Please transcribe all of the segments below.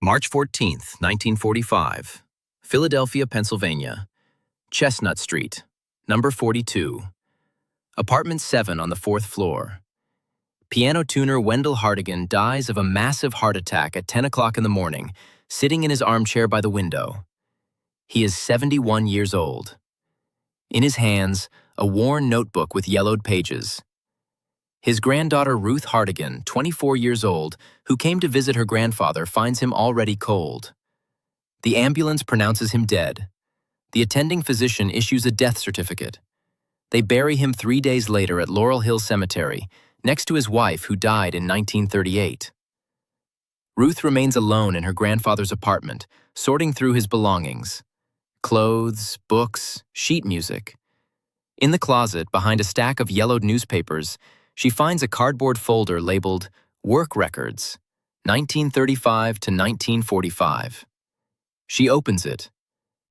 March 14th, 1945. Philadelphia, Pennsylvania. Chestnut Street, number 42. Apartment 7 on the 4th floor. Piano tuner Wendell Hartigan dies of a massive heart attack at 10 o'clock in the morning, sitting in his armchair by the window. He is 71 years old. In his hands, a worn notebook with yellowed pages. His granddaughter Ruth Hartigan, 24 years old, who came to visit her grandfather, finds him already cold. The ambulance pronounces him dead. The attending physician issues a death certificate. They bury him 3 days later at Laurel Hill Cemetery, next to his wife who died in 1938. Ruth remains alone in her grandfather's apartment, sorting through his belongings. Clothes, books, sheet music. In the closet, behind a stack of yellowed newspapers, she finds a cardboard folder labeled Work Records, 1935 to 1945. She opens it.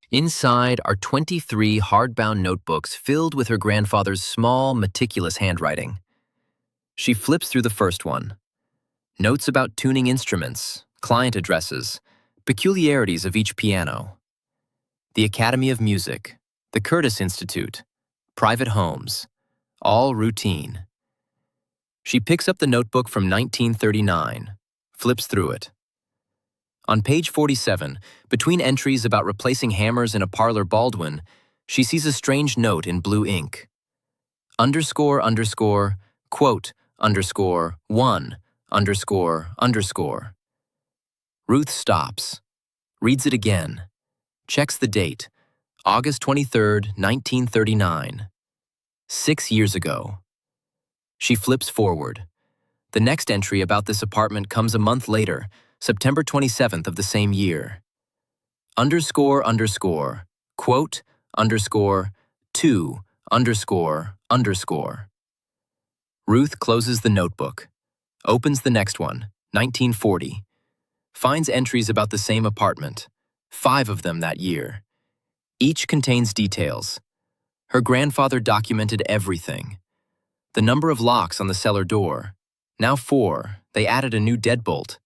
Inside are 23 hardbound notebooks filled with her grandfather's small, meticulous handwriting. She flips through the first one. Notes about tuning instruments, client addresses, peculiarities of each piano. The Academy of Music, the Curtis Institute, private homes, all routine. She picks up the notebook from 1939, flips through it. On page 47, between entries about replacing hammers in a parlor Baldwin, she sees a strange note in blue ink. Underscore, underscore, quote, underscore, one, underscore, underscore. Ruth stops, reads it again, checks the date, August 23rd, 1939. 6 years ago. She flips forward. The next entry about this apartment comes a month later, September 27th of the same year. Underscore, underscore, quote, underscore, two, underscore, underscore. Ruth closes the notebook, opens the next one, 1940, finds entries about the same apartment, 5 of them that year. Each contains details. Her grandfather documented everything. The number of locks on the cellar door, now 4, they added a new deadbolt.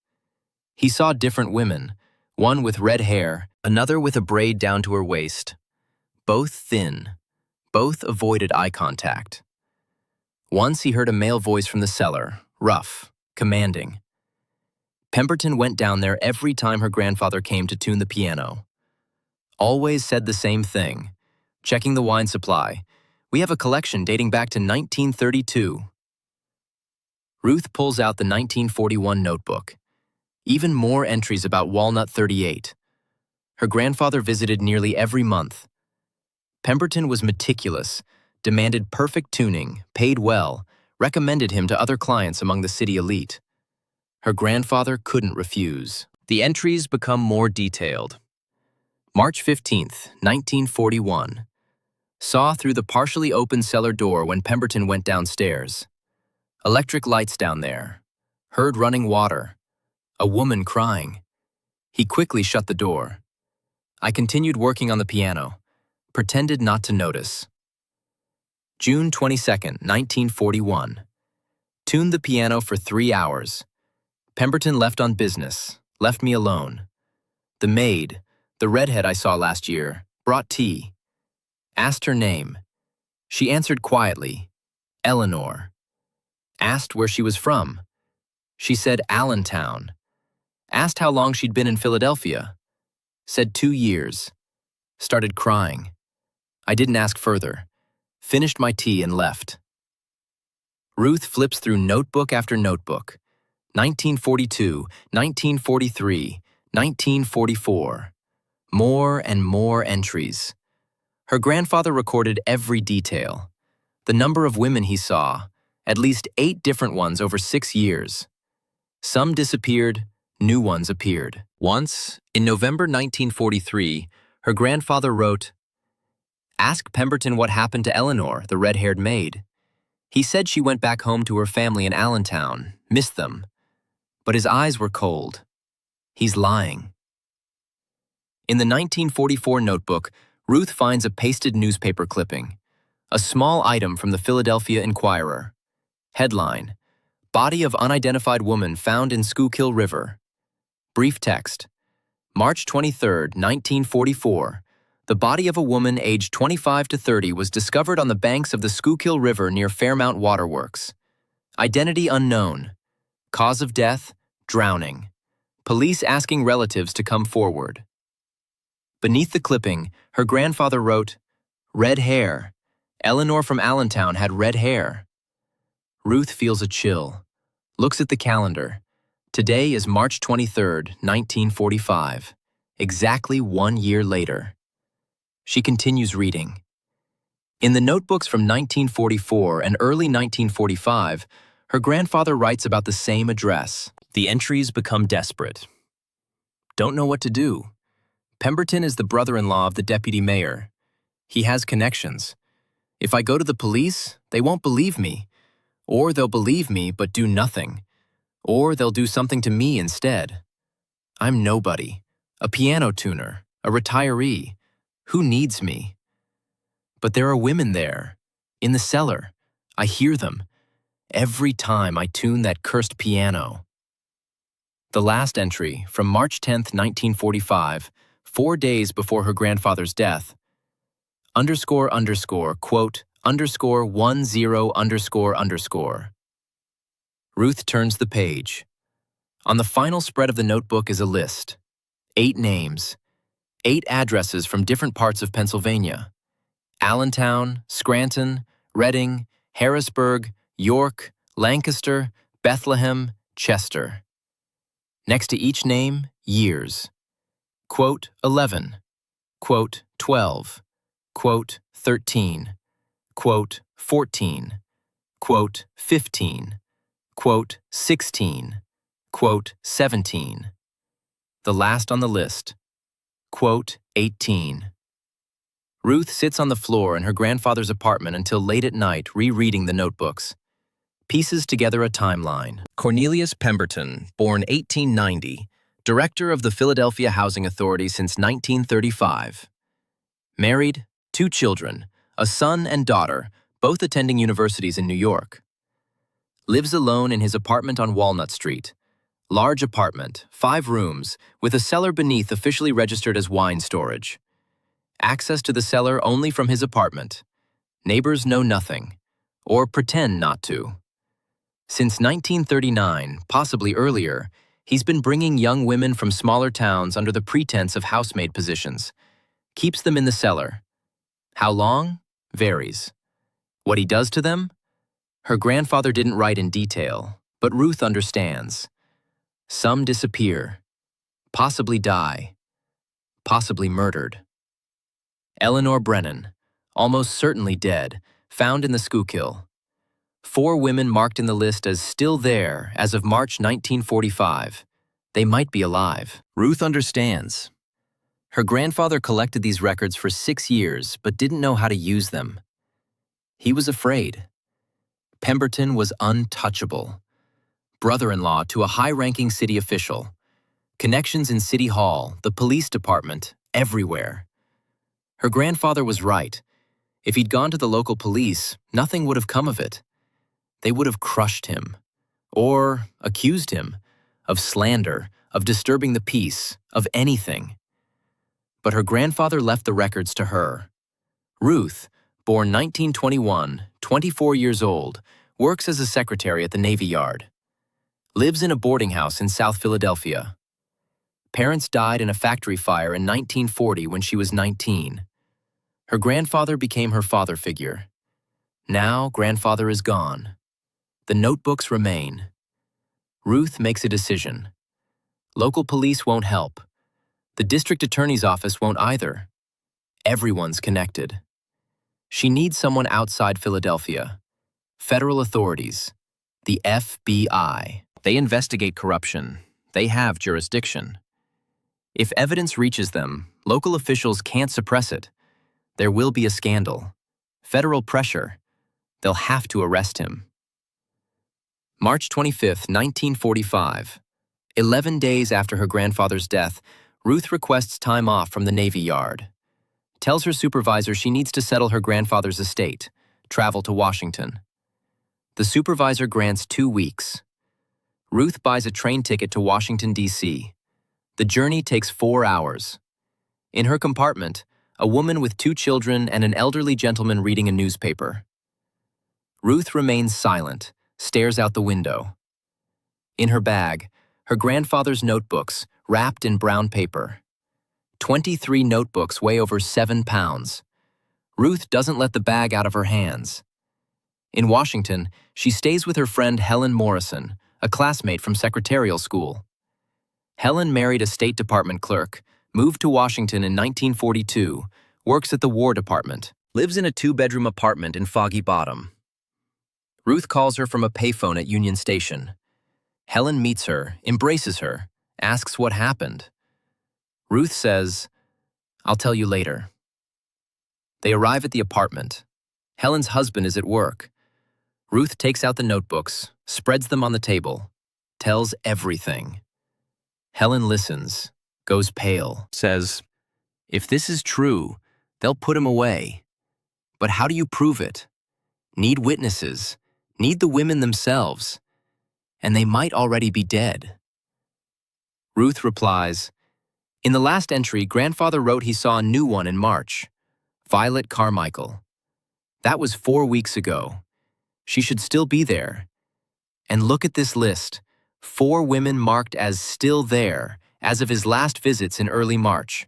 He saw different women, one with red hair, another with a braid down to her waist. Both thin, both avoided eye contact. Once he heard a male voice from the cellar, rough, commanding. Pemberton went down there every time her grandfather came to tune the piano. Always said the same thing, checking the wine supply. We have a collection dating back to 1932. Ruth pulls out the 1941 notebook. Even more entries about Walnut 38. Her grandfather visited nearly every month. Pemberton was meticulous, demanded perfect tuning, paid well, recommended him to other clients among the city elite. Her grandfather couldn't refuse. The entries become more detailed. March 15th, 1941. Saw through the partially open cellar door when Pemberton went downstairs. Electric lights down there. Heard running water. A woman crying. He quickly shut the door. I continued working on the piano. Pretended not to notice. June 22nd, 1941. Tuned the piano for 3 hours. Pemberton left on business, left me alone. The maid, the redhead I saw last year, brought tea. Asked her name. She answered quietly, Eleanor. Asked where she was from. She said Allentown. Asked how long she'd been in Philadelphia. Said 2 years. Started crying. I didn't ask further. Finished my tea and left. Ruth flips through notebook after notebook. 1942, 1943, 1944. More and more entries. Her grandfather recorded every detail. The number of women he saw, at least 8 different ones over 6 years. Some disappeared, new ones appeared. Once, in November 1943, her grandfather wrote, Ask Pemberton what happened to Eleanor, the red-haired maid. He said she went back home to her family in Allentown, missed them. But his eyes were cold. He's lying. In the 1944 notebook, Ruth finds a pasted newspaper clipping, a small item from the Philadelphia Inquirer. Headline, Body of unidentified woman found in Schuylkill River. Brief text, March 23, 1944. The body of a woman aged 25 to 30 was discovered on the banks of the Schuylkill River near Fairmount Waterworks. Identity unknown. Cause of death, drowning. Police asking relatives to come forward. Beneath the clipping, her grandfather wrote, "Red hair. Eleanor from Allentown had red hair." Ruth feels a chill. Looks at the calendar. Today is March 23, 1945. Exactly 1 year later. She continues reading. In the notebooks from 1944 and early 1945, her grandfather writes about the same address. The entries become desperate. Don't know what to do. Pemberton is the brother-in-law of the deputy mayor. He has connections. If I go to the police, they won't believe me. Or they'll believe me but do nothing. Or they'll do something to me instead. I'm nobody. A piano tuner. A retiree. Who needs me? But there are women there. In the cellar. I hear them. Every time I tune that cursed piano. The last entry, from March 10, 1945, 4 days before her grandfather's death, ___, quote, _10__. Ruth turns the page. On the final spread of the notebook is a list. 8 names. 8 addresses from different parts of Pennsylvania. Allentown, Scranton, Reading, Harrisburg, York, Lancaster, Bethlehem, Chester. Next to each name, years. Quote 11, quote 12, quote 13, quote 14, quote 15, quote 16, quote 17. The last on the list, quote 18. Ruth sits on the floor in her grandfather's apartment until late at night rereading the notebooks. Pieces together a timeline. Cornelius Pemberton, born 1890, director of the Philadelphia Housing Authority since 1935. Married, 2 children, a son and daughter, both attending universities in New York. Lives alone in his apartment on Walnut Street. Large apartment, 5 rooms, with a cellar beneath officially registered as wine storage. Access to the cellar only from his apartment. Neighbors know nothing, or pretend not to. Since 1939, possibly earlier, he's been bringing young women from smaller towns under the pretense of housemaid positions. Keeps them in the cellar. How long? Varies. What he does to them? Her grandfather didn't write in detail, but Ruth understands. Some disappear. Possibly die. Possibly murdered. Eleanor Brennan, almost certainly dead, found in the Schuylkill. 4 women marked in the list as still there as of March 1945. They might be alive. Ruth understands. Her grandfather collected these records for 6 years but didn't know how to use them. He was afraid. Pemberton was untouchable. Brother-in-law to a high-ranking city official. Connections in City Hall, the police department, everywhere. Her grandfather was right. If he'd gone to the local police, nothing would have come of it. They would have crushed him, or accused him, of slander, of disturbing the peace, of anything. But her grandfather left the records to her. Ruth, born 1921, 24 years old, works as a secretary at the Navy Yard. Lives in a boarding house in South Philadelphia. Parents died in a factory fire in 1940 when she was 19. Her grandfather became her father figure. Now, grandfather is gone. The notebooks remain. Ruth makes a decision. Local police won't help. The district attorney's office won't either. Everyone's connected. She needs someone outside Philadelphia. Federal authorities. The FBI. They investigate corruption. They have jurisdiction. If evidence reaches them, local officials can't suppress it. There will be a scandal. Federal pressure. They'll have to arrest him. March 25, 1945. 11 days after her grandfather's death, Ruth requests time off from the Navy Yard. Tells her supervisor she needs to settle her grandfather's estate, travel to Washington. The supervisor grants 2 weeks. Ruth buys a train ticket to Washington, D.C. The journey takes 4 hours. In her compartment, a woman with 2 children and an elderly gentleman reading a newspaper. Ruth remains silent, stares out the window. In her bag, her grandfather's notebooks, wrapped in brown paper. 23 notebooks weigh over 7 pounds. Ruth doesn't let the bag out of her hands. In Washington, she stays with her friend Helen Morrison, a classmate from secretarial school. Helen married a State Department clerk, moved to Washington in 1942, works at the War Department, lives in a 2-bedroom apartment in Foggy Bottom. Ruth calls her from a payphone at Union Station. Helen meets her, embraces her, asks what happened. Ruth says, "I'll tell you later." They arrive at the apartment. Helen's husband is at work. Ruth takes out the notebooks, spreads them on the table, tells everything. Helen listens, goes pale, says, "If this is true, they'll put him away. But how do you prove it? Need witnesses, need the women themselves, and they might already be dead." Ruth replies, "In the last entry, Grandfather wrote he saw a new one in March, Violet Carmichael. That was 4 weeks ago. She should still be there. And look at this list, 4 women marked as still there as of his last visits in early March.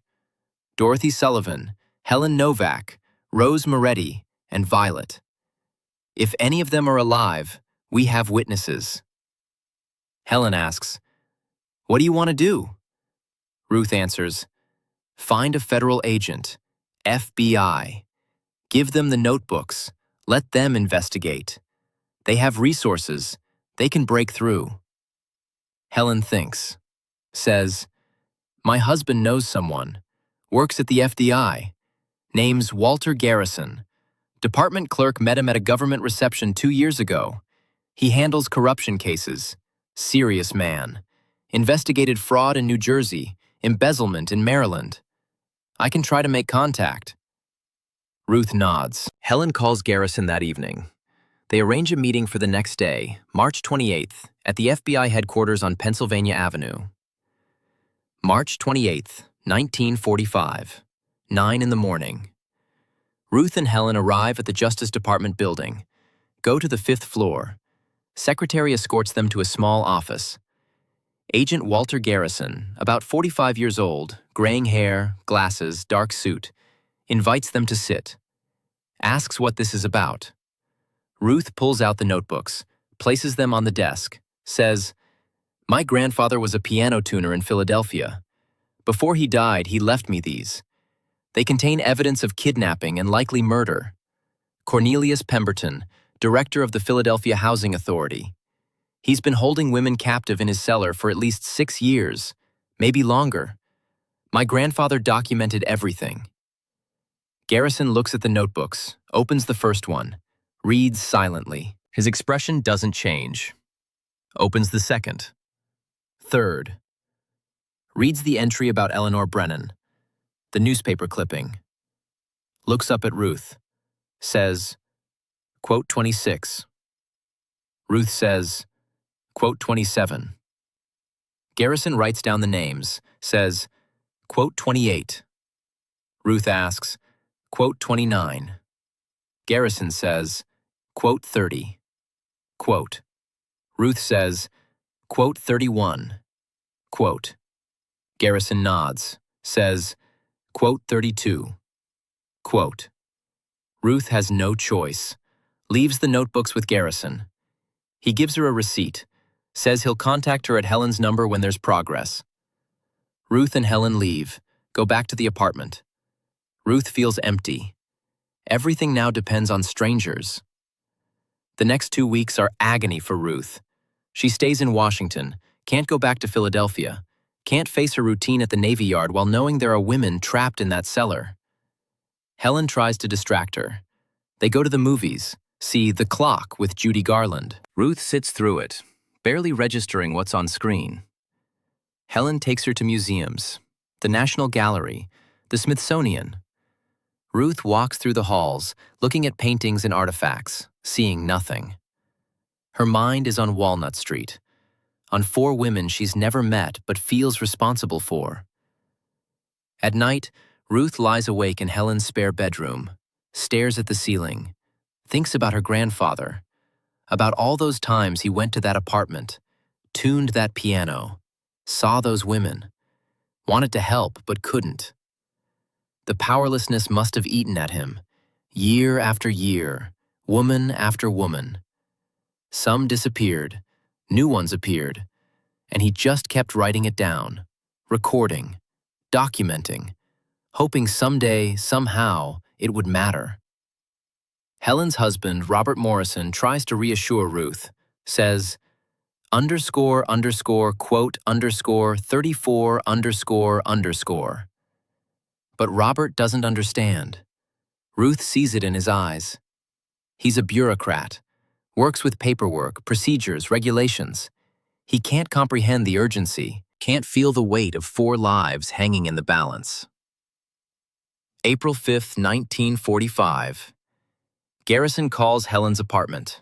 Dorothy Sullivan, Helen Novak, Rose Moretti, and Violet. If any of them are alive, we have witnesses." Helen asks, "What do you want to do?" Ruth answers, "Find a federal agent, FBI. Give them the notebooks. Let them investigate. They have resources. They can break through." Helen thinks, says, "My husband knows someone, works at the FBI, name's Walter Garrison. Department clerk met him at a government reception 2 years ago. He handles corruption cases. Serious man. Investigated fraud in New Jersey, embezzlement in Maryland. I can try to make contact." Ruth nods. Helen calls Garrison that evening. They arrange a meeting for the next day, March 28th, at the FBI headquarters on Pennsylvania Avenue. March 28th, 1945, 9 in the morning. Ruth and Helen arrive at the Justice Department building, go to the 5th floor. Secretary escorts them to a small office. Agent Walter Garrison, about 45 years old, graying hair, glasses, dark suit, invites them to sit. Asks what this is about. Ruth pulls out the notebooks, places them on the desk, says, "My grandfather was a piano tuner in Philadelphia. Before he died, he left me these. They contain evidence of kidnapping and likely murder. Cornelius Pemberton, director of the Philadelphia Housing Authority. He's been holding women captive in his cellar for at least 6 years, maybe longer. My grandfather documented everything." Garrison looks at the notebooks, opens the first one, reads silently. His expression doesn't change. Opens the second. Third. Reads the entry about Eleanor Brennan, the newspaper clipping. Looks up at Ruth. Says, quote 26. Ruth says, quote 27. Garrison writes down the names, says, quote 28. Ruth asks, quote 29. Garrison says, quote 30. Quote. Ruth says, quote 31. Quote. Garrison nods, says, quote 32. Quote. Ruth has no choice, leaves the notebooks with Garrison. He gives her a receipt, says he'll contact her at Helen's number when there's progress. Ruth and Helen leave, go back to the apartment. Ruth feels empty. Everything now depends on strangers. The next 2 weeks are agony for Ruth. She stays in Washington, can't go back to Philadelphia, can't face her routine at the Navy Yard while knowing there are women trapped in that cellar. Helen tries to distract her. They go to the movies, see The Clock with Judy Garland. Ruth sits through it, barely registering what's on screen. Helen takes her to museums, the National Gallery, the Smithsonian. Ruth walks through the halls, looking at paintings and artifacts, seeing nothing. Her mind is on Walnut Street. on 4 women she's never met but feels responsible for. At night, Ruth lies awake in Helen's spare bedroom, stares at the ceiling, thinks about her grandfather, about all those times he went to that apartment, tuned that piano, saw those women, wanted to help but couldn't. The powerlessness must have eaten at him, year after year, woman after woman. Some disappeared, new ones appeared, and he just kept writing it down, recording, documenting, hoping someday, somehow, it would matter. Helen's husband, Robert Morrison, tries to reassure Ruth, says, ___, quote, _34___. But Robert doesn't understand. Ruth sees it in his eyes. He's a bureaucrat, works with paperwork, procedures, regulations. He can't comprehend the urgency, can't feel the weight of 4 lives hanging in the balance. April 5, 1945. Garrison calls Helen's apartment.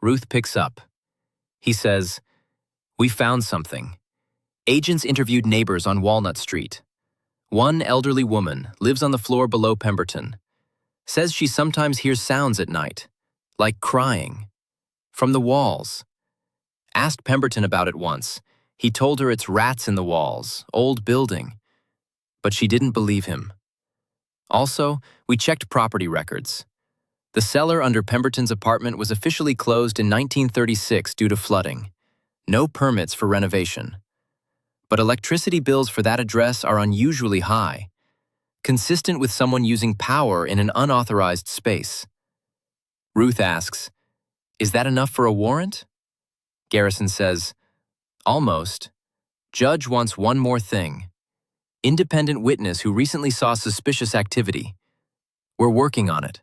Ruth picks up. He says, "We found something." Agents interviewed neighbors on Walnut Street. One elderly woman lives on the floor below Pemberton. Says she sometimes hears sounds at night, like crying, from the walls. Asked Pemberton about it once. He told her it's rats in the walls, old building. But she didn't believe him. Also, we checked property records. The cellar under Pemberton's apartment was officially closed in 1936 due to flooding. No permits for renovation. But electricity bills for that address are unusually high, consistent with someone using power in an unauthorized space. Ruth asks, "Is that enough for a warrant?" Garrison says, "Almost. Judge wants one more thing. Independent witness who recently saw suspicious activity. We're working on it."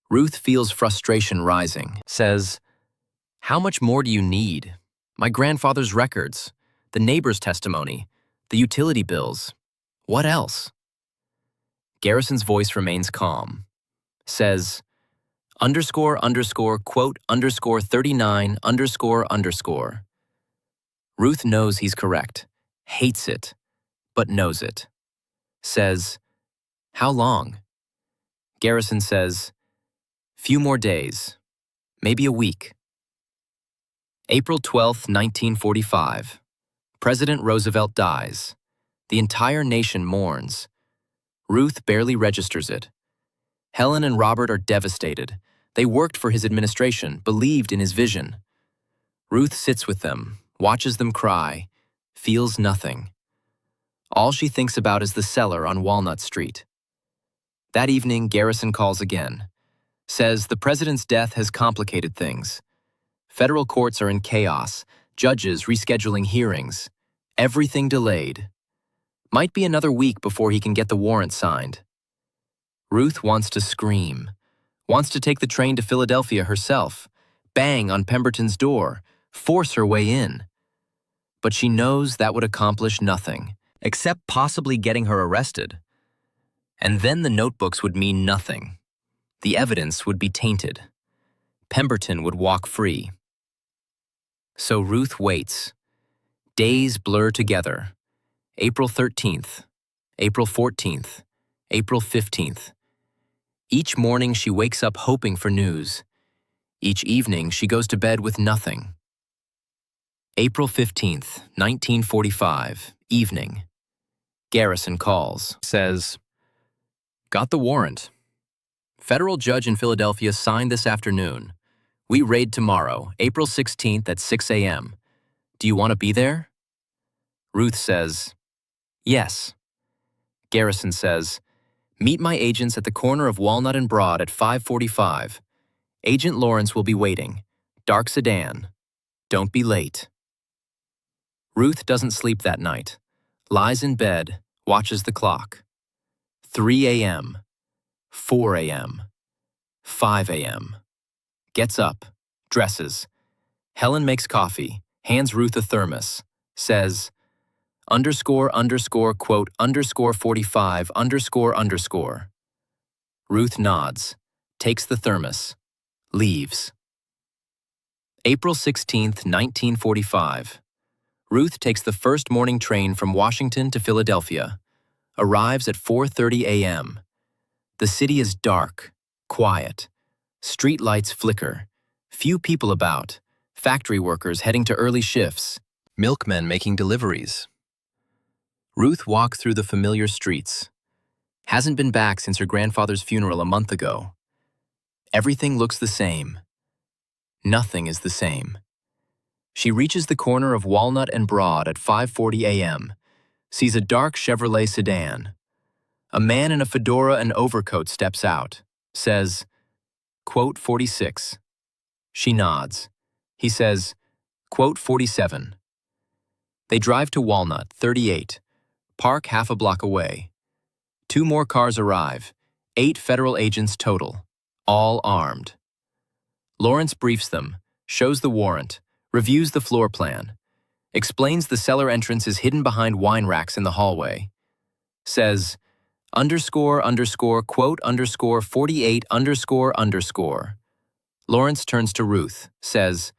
Ruth feels frustration rising, says, "How much more do you need? My grandfather's records, the neighbor's testimony, the utility bills. What else?" Garrison's voice remains calm, says, ___, quote, _39__. Ruth knows he's correct, hates it, but knows it. Says, "How long?" Garrison says, "Few more days, maybe a week." April 12, 1945. President Roosevelt dies. The entire nation mourns. Ruth barely registers it. Helen and Robert are devastated. They worked for his administration, believed in his vision. Ruth sits with them, watches them cry, feels nothing. All she thinks about is the cellar on Walnut Street. That evening, Garrison calls again. Says the president's death has complicated things. Federal courts are in chaos, judges rescheduling hearings, everything delayed. Might be another week before he can get the warrant signed. Ruth wants to scream, wants to take the train to Philadelphia herself, bang on Pemberton's door, force her way in. But she knows that would accomplish nothing, except possibly getting her arrested. And then the notebooks would mean nothing. The evidence would be tainted. Pemberton would walk free. So Ruth waits. Days blur together. April 13th, April 14th, April 15th. Each morning she wakes up hoping for news. Each evening she goes to bed with nothing. April 15th, 1945, evening. Garrison calls, says, "Got the warrant. Federal judge in Philadelphia signed this afternoon. We raid tomorrow, April 16th at 6 a.m. Do you want to be there?" Ruth says, "Yes." Garrison says, "Meet my agents at the corner of Walnut and Broad at 5:45. Agent Lawrence will be waiting. Dark sedan. Don't be late." Ruth doesn't sleep that night. Lies in bed, watches the clock. 3 a.m., 4 a.m., 5 a.m. Gets up, dresses. Helen makes coffee, hands Ruth a thermos, says, ___, quote, _45__. Ruth nods, takes the thermos, leaves. April 16th, 1945. Ruth takes the first morning train from Washington to Philadelphia, arrives at 4:30 a.m. The city is dark, quiet. Street lights flicker. Few people about. Factory workers heading to early shifts. Milkmen making deliveries. Ruth walks through the familiar streets. Hasn't been back since her grandfather's funeral a month ago. Everything looks the same. Nothing is the same. She reaches the corner of Walnut and Broad at 5:40 a.m., sees a dark Chevrolet sedan. A man in a fedora and overcoat steps out, says, quote 46. She nods. He says, quote 47. They drive to Walnut, 38, park half a block away. 2 more cars arrive, 8 federal agents total, all armed. Lawrence briefs them, shows the warrant, reviews the floor plan, explains the cellar entrance is hidden behind wine racks in the hallway, says, quote 48 . Lawrence turns to Ruth, says,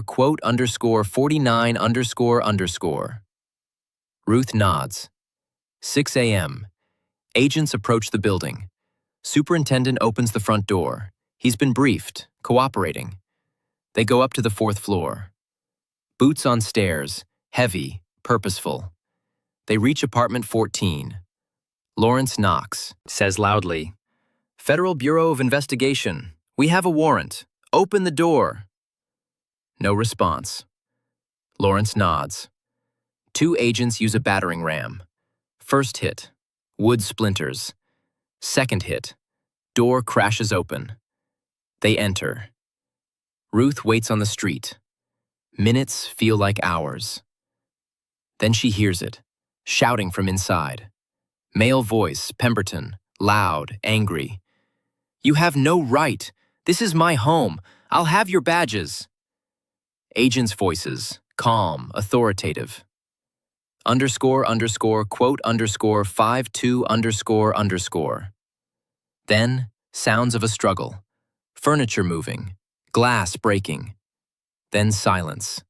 quote 49 . Ruth nods. 6 a.m. Agents approach the building. Superintendent opens the front door. He's been briefed, cooperating. They go up to the 4th floor. Boots on stairs, heavy, purposeful. They reach apartment 14. Lawrence knocks, says loudly, Federal Bureau of Investigation, we have a warrant. Open the door. No response. Lawrence nods. 2 agents use a battering ram. First hit, wood splinters. Second hit, door crashes open. They enter. Ruth waits on the street. Minutes feel like hours. Then she hears it, shouting from inside. Male voice, Pemberton, loud, angry. You have no right. This is my home. I'll have your badges. Agents' voices, calm, authoritative. Quote 52 . Then, sounds of a struggle. Furniture moving, glass breaking. Then silence.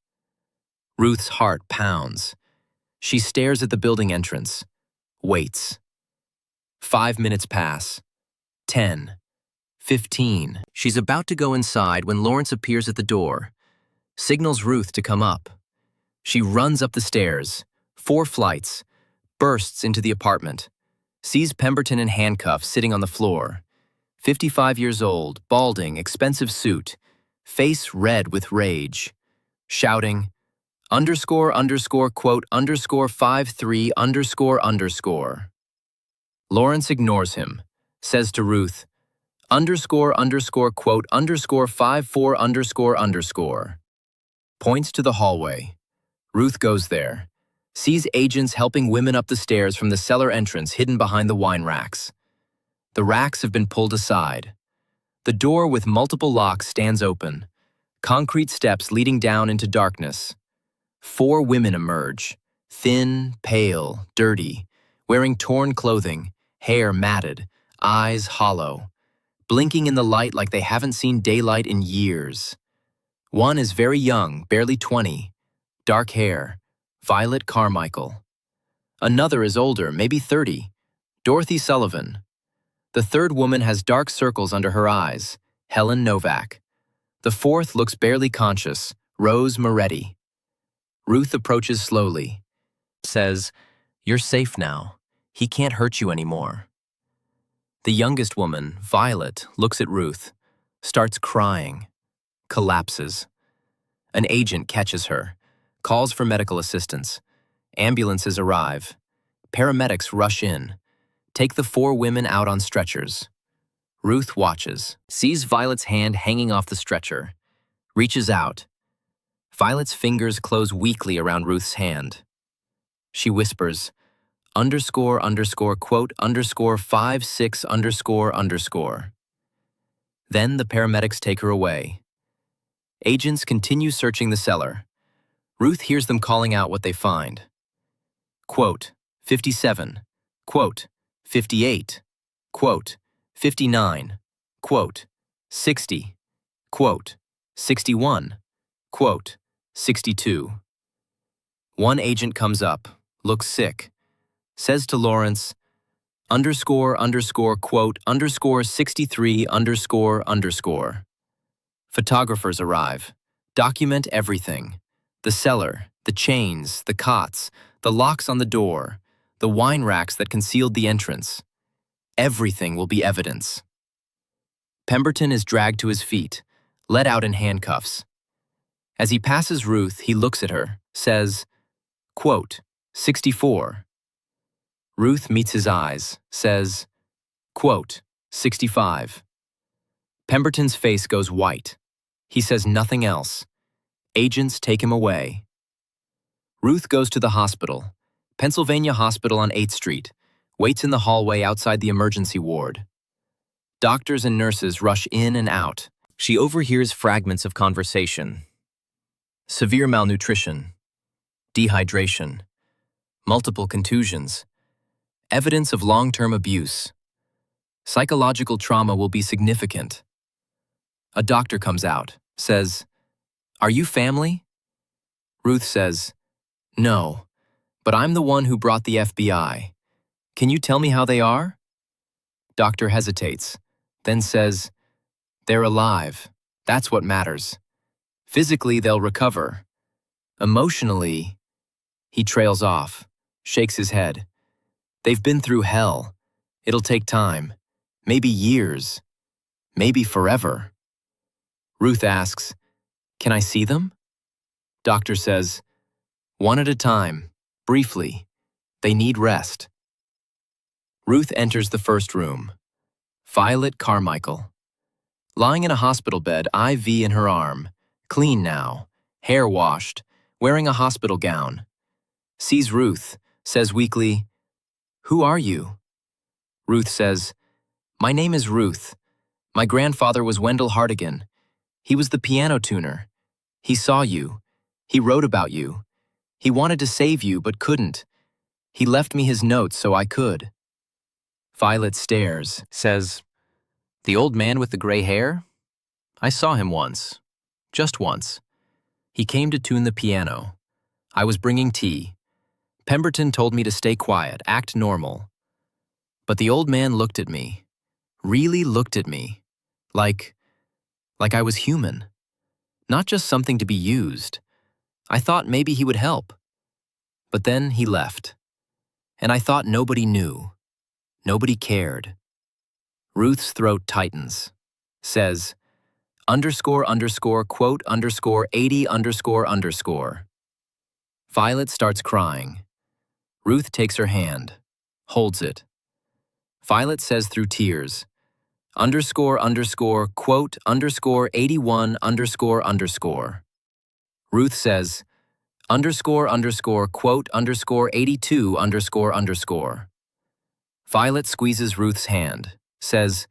Ruth's heart pounds. She stares at the building entrance, waits. 5 minutes pass. 10. 15. She's about to go inside when Lawrence appears at the door, signals Ruth to come up. She runs up the stairs, 4 flights, bursts into the apartment, sees Pemberton in handcuffs sitting on the floor. 55 years old, balding, expensive suit, face red with rage, shouting, quote 53 . Lawrence ignores him, says to Ruth, quote 54 . Points to the hallway. Ruth goes there, sees agents helping women up the stairs from the cellar entrance hidden behind the wine racks. The racks have been pulled aside. The door with multiple locks stands open, concrete steps leading down into darkness. 4 women emerge, thin, pale, dirty, wearing torn clothing, hair matted, eyes hollow, blinking in the light like they haven't seen daylight in years. One is very young, barely 20, dark hair, Violet Carmichael. Another is older, maybe 30, Dorothy Sullivan. The third woman has dark circles under her eyes, Helen Novak. The fourth looks barely conscious, Rose Moretti. Ruth approaches slowly, says, You're safe now. He can't hurt you anymore. The youngest woman, Violet, looks at Ruth, starts crying, collapses. An agent catches her, calls for medical assistance. Ambulances arrive. Paramedics rush in, take the 4 women out on stretchers. Ruth watches, sees Violet's hand hanging off the stretcher, reaches out. Violet's fingers close weakly around Ruth's hand. She whispers, quote 56 . Then the paramedics take her away. Agents continue searching the cellar. Ruth hears them calling out what they find. Quote 57, quote 58, quote 59, quote 60, quote 61, quote, 62. One agent comes up, looks sick, says to Lawrence, underscore, underscore, quote, underscore 63, underscore, underscore. Photographers arrive. Document everything. The cellar, the chains, the cots, the locks on the door, the wine racks that concealed the entrance. Everything will be evidence. Pemberton is dragged to his feet, let out in handcuffs. As he passes Ruth, he looks at her, says, quote, 64. Ruth meets his eyes, says, quote, 65. Pemberton's face goes white. He says nothing else. Agents take him away. Ruth goes to the hospital, Pennsylvania Hospital on 8th Street, waits in the hallway outside the emergency ward. Doctors and nurses rush in and out. She overhears fragments of conversation. Severe malnutrition, dehydration, multiple contusions, evidence of long-term abuse. Psychological trauma will be significant. A doctor comes out, says, "Are you family?" Ruth says, "No, but I'm the one who brought the FBI. Can you tell me how they are?" Doctor hesitates, then says, "They're alive. That's what matters. Physically, they'll recover. Emotionally," he trails off, shakes his head. "They've been through hell. It'll take time, maybe years, maybe forever." Ruth asks, "Can I see them?" Doctor says, "One at a time, briefly. They need rest." Ruth enters the first room. Violet Carmichael. Lying in a hospital bed, IV in her arm, clean now, hair washed, wearing a hospital gown. Sees Ruth, says weakly, "Who are you?" Ruth says, "My name is Ruth. My grandfather was Wendell Hartigan. He was the piano tuner. He saw you. He wrote about you. He wanted to save you but couldn't. He left me his notes so I could." Violet stares, says, "The old man with the gray hair? I saw him once. Just once. He came to tune the piano. I was bringing tea. Pemberton told me to stay quiet, act normal. But the old man looked at me, really looked at me, like I was human, not just something to be used. I thought maybe he would help. But then he left. And I thought nobody knew. Nobody cared." Ruth's throat tightens, says, underscore, underscore, quote, underscore, 80, underscore, underscore. Violet starts crying. Ruth takes her hand, holds it. Violet says through tears, underscore, underscore, quote, underscore, 81, underscore, underscore. Ruth says, underscore, underscore, quote, underscore, 82, underscore, underscore. Violet squeezes Ruth's hand, says,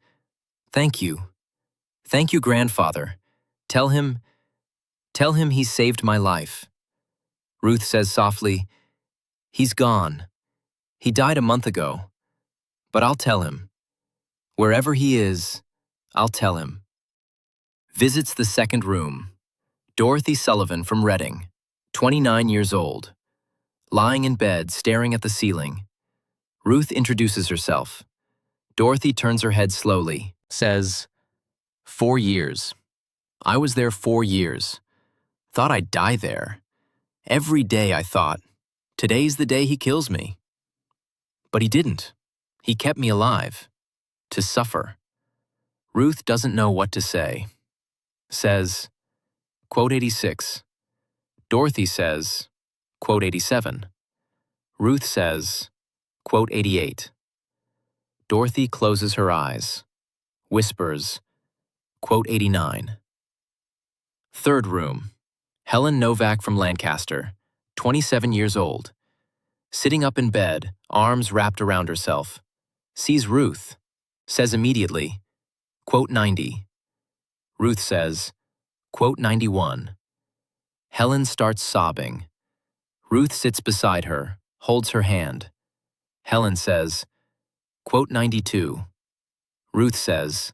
"Thank you. Thank you, grandfather. Tell him he saved my life." Ruth says softly, "He's gone. He died a month ago. But I'll tell him. Wherever he is, I'll tell him." Visits the second room. Dorothy Sullivan from Reading, 29 years old. Lying in bed, staring at the ceiling. Ruth introduces herself. Dorothy turns her head slowly, says, 4 years. I was there 4 years. Thought I'd die there. Every day I thought, today's the day he kills me. But he didn't. He kept me alive. To suffer. Ruth doesn't know what to say. Says, quote 86. Dorothy says, quote 87. Ruth says, quote 88. Dorothy closes her eyes. Whispers, quote 89. Third room. Helen Novak from Lancaster, 27 years old. Sitting up in bed, arms wrapped around herself. Sees Ruth. Says immediately, quote 90. Ruth says, quote 91. Helen starts sobbing. Ruth sits beside her, holds her hand. Helen says, quote 92. Ruth says,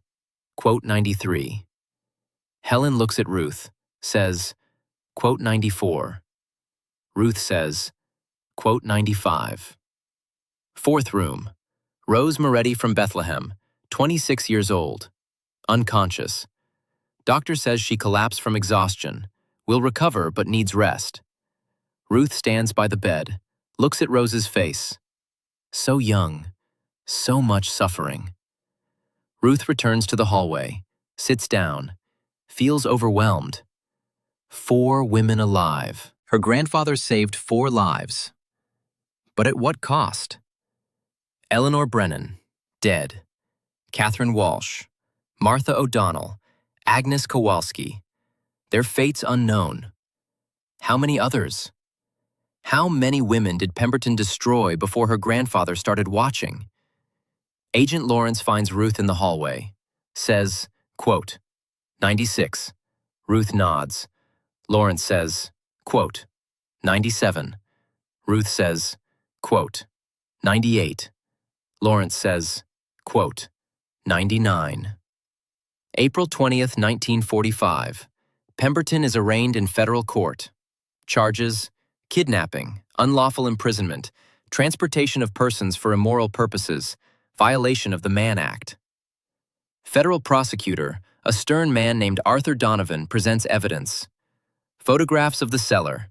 quote 93. Helen looks at Ruth, says, quote 94. Ruth says, quote 95. Fourth room. Rose Moretti from Bethlehem, 26 years old, unconscious. Doctor says she collapsed from exhaustion, will recover but needs rest. Ruth stands by the bed, looks at Rose's face. So young, so much suffering. Ruth returns to the hallway, sits down, feels overwhelmed. 4 women alive. Her grandfather saved 4 lives. But at what cost? Eleanor Brennan, dead. Catherine Walsh, Martha O'Donnell, Agnes Kowalski. Their fates unknown. How many others? How many women did Pemberton destroy before her grandfather started watching? Agent Lawrence finds Ruth in the hallway, says, quote, 96. Ruth nods. Lawrence says, quote, 97. Ruth says, quote, 98. Lawrence says, quote, 99. April 20th, 1945. Pemberton is arraigned in federal court. Charges: kidnapping, unlawful imprisonment, transportation of persons for immoral purposes, violation of the Mann Act. Federal prosecutor, a stern man named Arthur Donovan, presents evidence. Photographs of the cellar.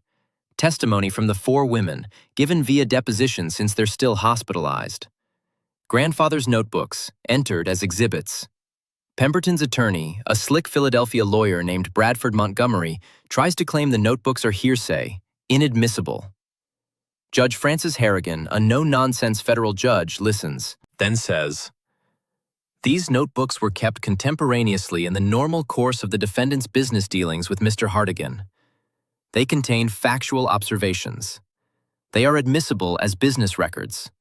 Testimony from the 4 women, given via deposition since they're still hospitalized. Grandfather's notebooks, entered as exhibits. Pemberton's attorney, a slick Philadelphia lawyer named Bradford Montgomery, tries to claim the notebooks are hearsay, inadmissible. Judge Francis Harrigan, a no-nonsense federal judge, listens, then says, "These notebooks were kept contemporaneously in the normal course of the defendant's business dealings with Mr. Hartigan. They contain factual observations. They are admissible as business records.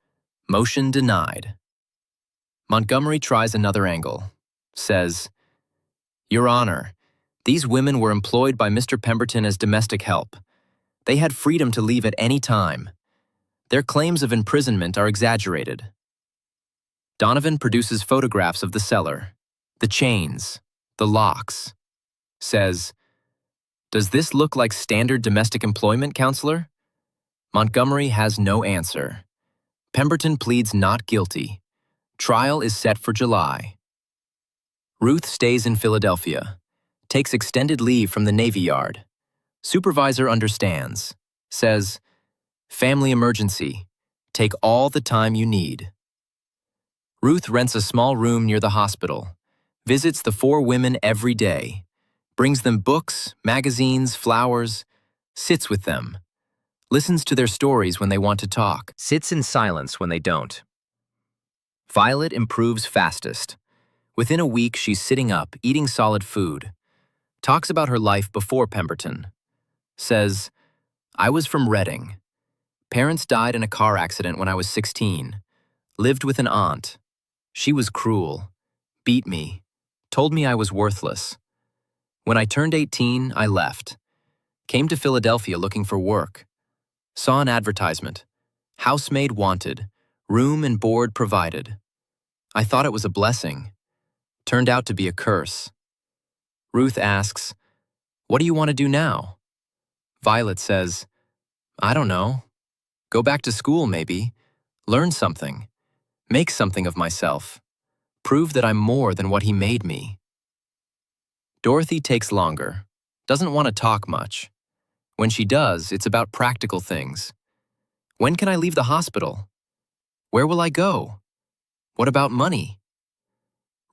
Motion denied." Montgomery tries another angle, says, "Your Honor, these women were employed by Mr. Pemberton as domestic help. They had freedom to leave at any time. Their claims of imprisonment are exaggerated." Donovan produces photographs of the cellar, the chains, the locks. Says, "Does this look like standard domestic employment, counselor?" Montgomery has no answer. Pemberton pleads not guilty. Trial is set for July. Ruth stays in Philadelphia, takes extended leave from the Navy Yard. Supervisor understands, says, "Family emergency. Take all the time you need." Ruth rents a small room near the hospital, visits the 4 women every day, brings them books, magazines, flowers, sits with them, listens to their stories when they want to talk, sits in silence when they don't. Violet improves fastest. Within a week, she's sitting up, eating solid food. Talks about her life before Pemberton. Says, "I was from Reading. Parents died in a car accident when I was 16. Lived with an aunt. She was cruel, beat me, told me I was worthless. When I turned 18, I left. Came to Philadelphia looking for work. Saw an advertisement. Housemaid wanted, room and board provided. I thought it was a blessing. Turned out to be a curse." Ruth asks, "What do you want to do now?" Violet says, "I don't know. Go back to school maybe. Learn something. Make something of myself. Prove that I'm more than what he made me." Dorothy takes longer. Doesn't want to talk much. When she does, it's about practical things. When can I leave the hospital? Where will I go? What about money?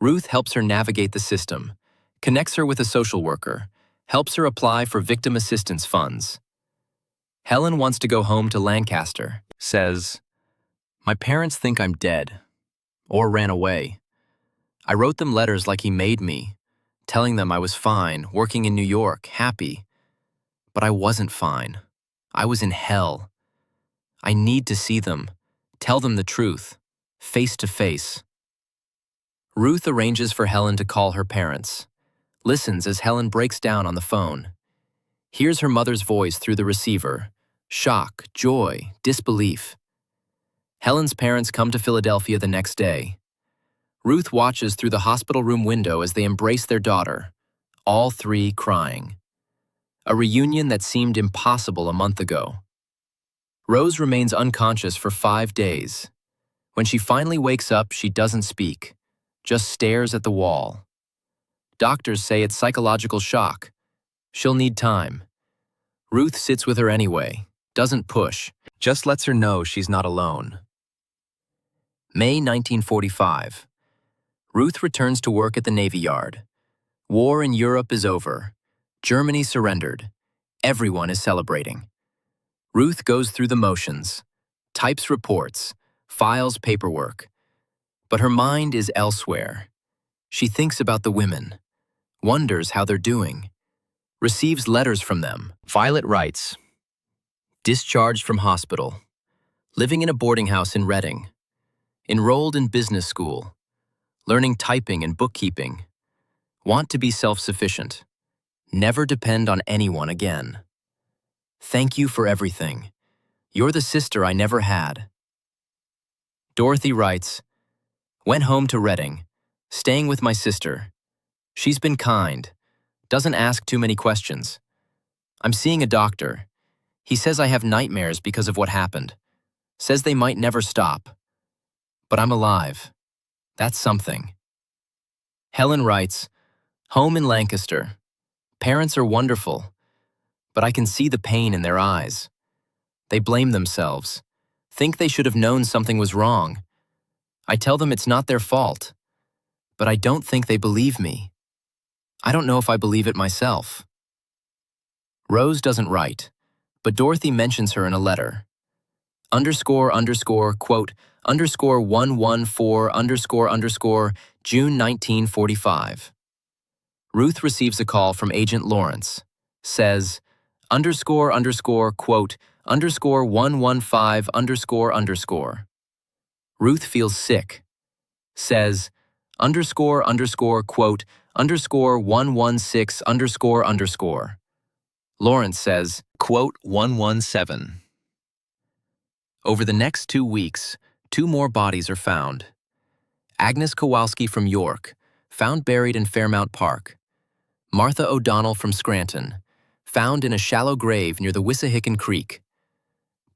Ruth helps her navigate the system, connects her with a social worker, helps her apply for victim assistance funds. Helen wants to go home to Lancaster, says, "My parents think I'm dead, or ran away. I wrote them letters like he made me, telling them I was fine, working in New York, happy. But I wasn't fine. I was in hell. I need to see them, tell them the truth, face to face." Ruth arranges for Helen to call her parents, listens as Helen breaks down on the phone, hears her mother's voice through the receiver, shock, joy, disbelief. Helen's parents come to Philadelphia the next day. Ruth watches through the hospital room window as they embrace their daughter, all three crying. A reunion that seemed impossible a month ago. Rose remains unconscious for 5 days. When she finally wakes up, she doesn't speak, just stares at the wall. Doctors say it's psychological shock. She'll need time. Ruth sits with her anyway, doesn't push, just lets her know she's not alone. May 1945. Ruth returns to work at the Navy Yard. War in Europe is over. Germany surrendered. Everyone is celebrating. Ruth goes through the motions, types reports, files paperwork. But her mind is elsewhere. She thinks about the women, wonders how they're doing, receives letters from them. Violet writes, discharged from hospital, living in a boarding house in Reading, enrolled in business school, learning typing and bookkeeping, want to be self-sufficient, never depend on anyone again. Thank you for everything. You're the sister I never had. Dorothy writes, went home to Reading, staying with my sister. She's been kind, doesn't ask too many questions. I'm seeing a doctor. He says I have nightmares because of what happened. Says they might never stop. But I'm alive. That's something. Helen writes, home in Lancaster. Parents are wonderful, but I can see the pain in their eyes. They blame themselves, think they should have known something was wrong. I tell them it's not their fault, but I don't think they believe me. I don't know if I believe it myself. Rose doesn't write, but Dorothy mentions her in a letter. Quote, _114 June 1945. Ruth receives a call from Agent Lawrence. Says, quote, _115 Ruth feels sick. Says, quote, _116 Lawrence says, quote, 117. Over the next 2 weeks, 2 more bodies are found. Agnes Kowalski from York, found buried in Fairmount Park. Martha O'Donnell from Scranton, found in a shallow grave near the Wissahickon Creek.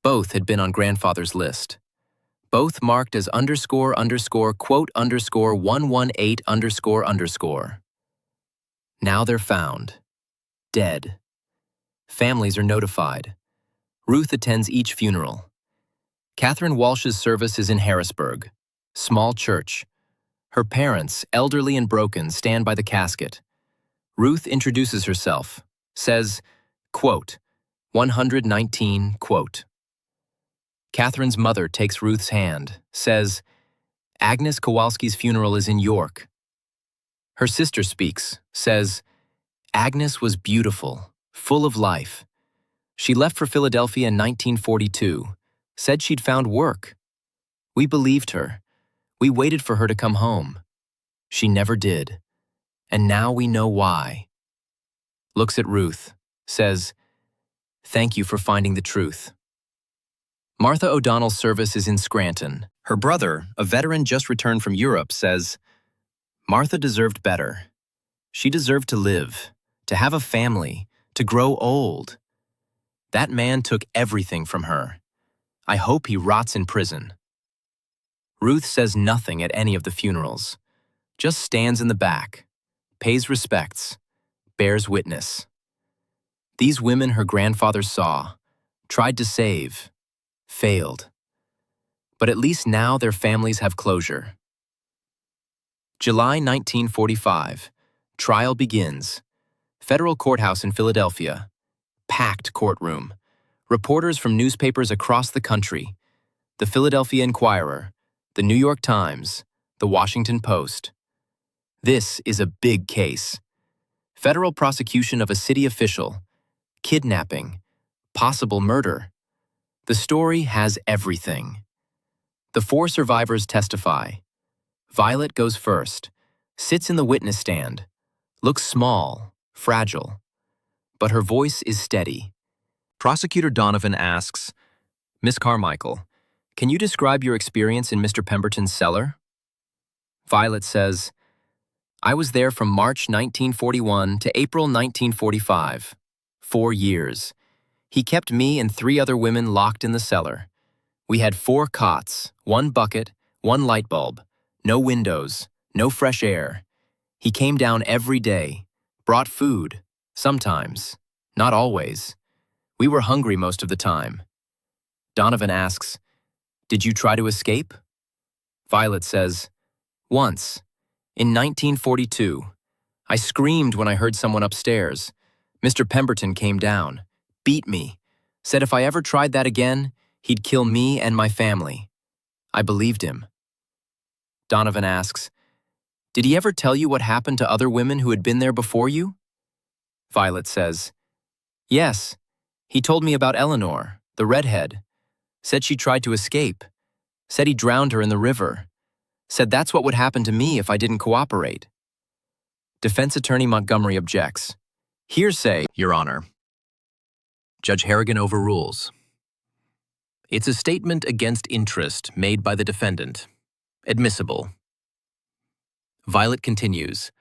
Both had been on grandfather's list. Both marked as quote, _118 Now they're found. Dead. Families are notified. Ruth attends each funeral. Catherine Walsh's service is in Harrisburg. Small church. Her parents, elderly and broken, stand by the casket. Ruth introduces herself, says, quote, 119, quote. Catherine's mother takes Ruth's hand, says, Agnes Kowalski's funeral is in York. Her sister speaks, says, Agnes was beautiful, full of life. She left for Philadelphia in 1942, said she'd found work. We believed her. We waited for her to come home. She never did. And now we know why. Looks at Ruth, says, thank you for finding the truth. Martha O'Donnell's service is in Scranton. Her brother, a veteran just returned from Europe, says, Martha deserved better. She deserved to live, to have a family, to grow old. That man took everything from her. I hope he rots in prison. Ruth says nothing at any of the funerals, just stands in the back, pays respects, bears witness. These women her grandfather saw, tried to save, failed. But at least now their families have closure. July 1945. Trial begins. Federal courthouse in Philadelphia. Packed courtroom. Reporters from newspapers across the country. The Philadelphia Inquirer, the New York Times, the Washington Post. This is a big case. Federal prosecution of a city official, kidnapping, possible murder. The story has everything. The 4 survivors testify. Violet goes first, sits in the witness stand, looks small, fragile, but her voice is steady. Prosecutor Donovan asks, Miss Carmichael, can you describe your experience in Mr. Pemberton's cellar? Violet says, I was there from March 1941 to April 1945. 4 years. He kept me and 3 other women locked in the cellar. We had 4 cots, 1 bucket, 1 light bulb, no windows, no fresh air. He came down every day, brought food, sometimes, not always. We were hungry most of the time. Donovan asks, "Did you try to escape?" Violet says, "Once, in 1942. I screamed when I heard someone upstairs. Mr. Pemberton came down, beat me, said if I ever tried that again, he'd kill me and my family. I believed him." Donovan asks, "Did he ever tell you what happened to other women who had been there before you?" Violet says, "Yes, he told me about Eleanor, the redhead. Said she tried to escape. Said he drowned her in the river. Said that's what would happen to me if I didn't cooperate." Defense Attorney Montgomery objects. "Hearsay, Your Honor." Judge Hartigan overrules. It's a statement against interest made by the defendant. Admissible. Violet continues,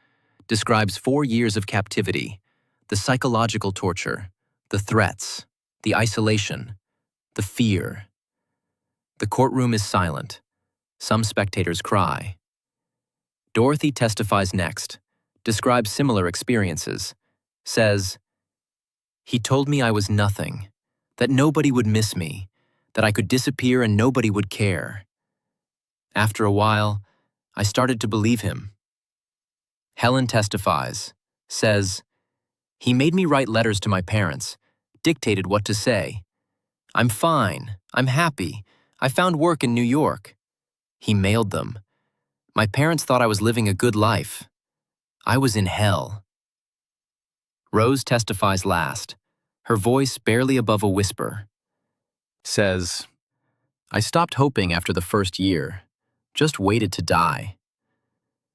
describes 4 years of captivity, the psychological torture, the threats, the isolation, the fear. The courtroom is silent. Some spectators cry. Dorothy testifies next, describes similar experiences, says, "He told me I was nothing, that nobody would miss me, that I could disappear and nobody would care. After a while, I started to believe him." Helen testifies, says, "He made me write letters to my parents, dictated what to say. I'm fine, I'm happy, I found work in New York. He mailed them. My parents thought I was living a good life. I was in hell." Rose testifies last, her voice barely above a whisper. Says, "I stopped hoping after the first year, just waited to die.